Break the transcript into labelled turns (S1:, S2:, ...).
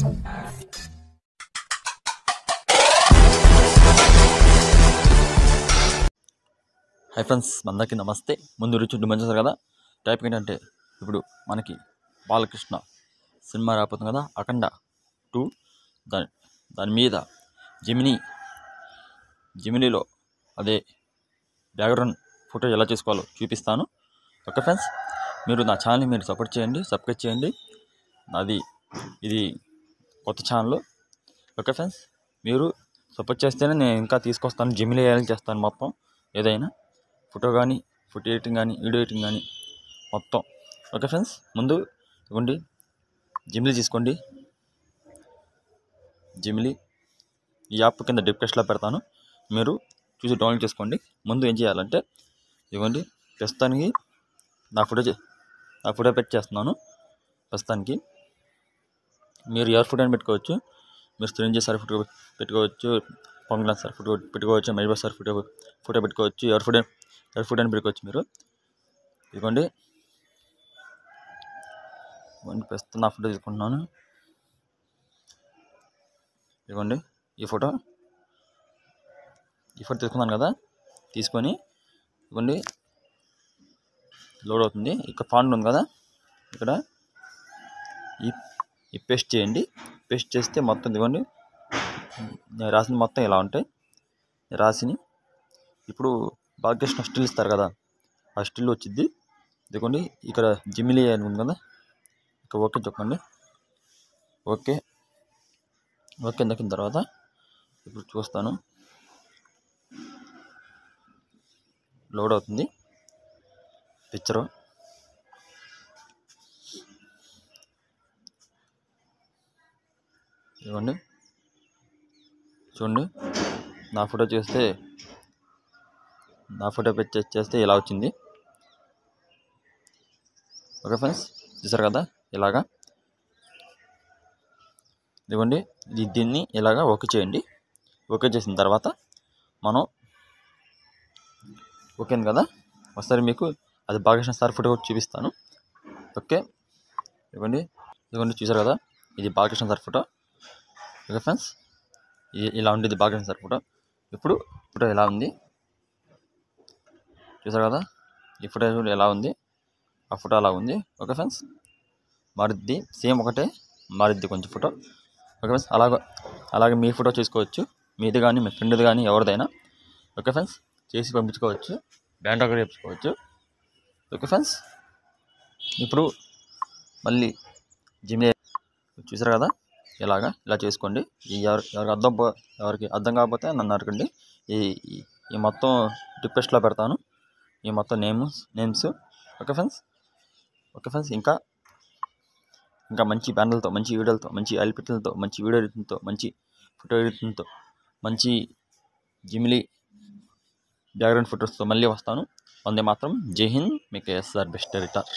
S1: Hi friends, అందరికీ నమస్తే. ముందు రుచి మంచిది కదా. టైప్ ఏంటంటే ఇప్పుడు మనకి బాలకృష్ణ సినిమా రాబోతుంది కదా, అఖండ 2. దాని మీద జెమినీలో అదే బ్యాక్గ్రౌండ్ ఫోటో ఎలా చేసుకోవాలో చూపిస్తాను. ఓకే ఫ్రెండ్స్, మీరు నా ఛానల్ని మీరు సపోర్ట్ చేయండి, సబ్స్క్రైబ్ చేయండి. ఇది కొత్త ఛానల్. ఓకే ఫ్రెండ్స్, మీరు సపోర్ట్ చేస్తేనే నేను ఇంకా తీసుకొస్తాను. జెమినీ చేస్తాను మొత్తం ఏదైనా ఫోటో కానీ, ఫోటో ఎడిటింగ్ కానీ, వీడియో ఎడిటింగ్ కానీ మొత్తం. ఓకే ఫ్రెండ్స్, ముందు ఇవ్వండి జెమినీ తీసుకోండి. జెమినీ ఈ యాప్ కింద డిస్క్రిప్షన్లో పెడతాను, మీరు చూసి డౌన్లోడ్ చేసుకోండి. ముందు ఏం చేయాలంటే ఇవ్వండి, ప్రస్తుతానికి నా ఫోటో పెట్టి చేస్తున్నాను. ప్రస్తుతానికి మీరు ఎవరి ఫోటో అని పెట్టుకోవచ్చు. మీరు చిరంజీవి సార్ ఫోటో పెట్టుకోవచ్చు, పవన్ కళ్యాణ్ సార్ ఫోటో పెట్టుకోవచ్చు, మహేష్ సార్ ఫోటో పెట్టుకోవచ్చు. ఎవరి ఫోటో అని పెట్టుకోవచ్చు మీరు. ఇదిగోండి ప్రస్తుతం నా ఫోటో తీసుకుంటున్నాను. ఇదిగోండి ఈ ఫోటో తీసుకున్నాను కదా. తీసుకొని ఇదిగోండి లోడ్ అవుతుంది. ఇక్కడ ఫాంట్ ఉంది కదా, ఇక్కడ ఈ పేస్ట్ చేయండి. పేస్ట్ చేస్తే మొత్తం ఇదిగోండి నేను రాసిన మొత్తం ఇలా ఉంటాయి. రాసిని ఇప్పుడు బాలకృష్ణ స్టిల్ ఇస్తారు కదా, ఆ స్టిల్ వచ్చింది. ఇదిగోండి ఇక్కడ జెమినీ అని ఉంది కదా, ఇక్కడ ఓకే చెప్పండి. ఓకే దక్కిన తర్వాత ఇప్పుడు చూస్తాను, లోడ్ అవుతుంది పిక్చరు. ఇవ్వండి చూడండి, నా ఫోటో చేస్తే ఇలా వచ్చింది. ఓకే ఫ్రెండ్స్, చూసారు కదా ఇలాగా. ఇదిగోండి దీన్ని ఇలాగా ఓకే చేయండి. ఓకే చేసిన తర్వాత మనం ఓకే కదా, ఒకసారి మీకు అది బాలకృష్ణ సార్ ఫోటో చూపిస్తాను. ఓకే ఇదిగోండి చూసారు కదా, ఇది Balakrishna sir photo. Okay friends, ఇలా ఉండేది బాలకృష్ణ సార్ ఫోటో. ఇప్పుడు ఫోటో ఎలా ఉంది చూసారు కదా, ఈ ఫోటో ఎలా ఉంది, ఆ ఫోటో అలా ఉంది. ఓకే ఫ్రెండ్స్, మారుద్ది సేమ్ ఒకటే, మారుద్ది కొంచెం ఫోటో. ఓకే ఫ్రెండ్స్, అలాగే మీ ఫోటో చూసుకోవచ్చు, మీది కానీ మీ ఫ్రెండ్ది కానీ ఎవరిదైనా. ఓకే ఫ్రెండ్స్, చేసి పంపించుకోవచ్చు, బ్యాండ్ కూడా చెప్పుకోవచ్చు. ఓకే ఫ్రెండ్స్, ఇప్పుడు మళ్ళీ జెమినీ చూసారు కదా, ఇలా చేసుకోండి. ఎవరికి అర్థం కాకపోతే నన్ను అడగండి. ఈ మొత్తం డిస్క్రిప్షన్లో పెడతాను, ఈ మొత్తం నేమ్స్. ఓకే ఫ్రెండ్స్, ఇంకా మంచి బ్యానర్లతో, మంచి వీడియోలతో, మంచి ఎల్పిట్లతో, మంచి వీడియో ఎడిటింగ్తో, మంచి ఫోటో ఎడిటింగ్తో, మంచి జెమినీ బ్యాక్గ్రౌండ్ ఫొటోస్తో మళ్ళీ వస్తాను. వందే మాత్రం. జై హింద్. మీకు ఎస్ఆర్ బెస్ట్ ఎడిటర్.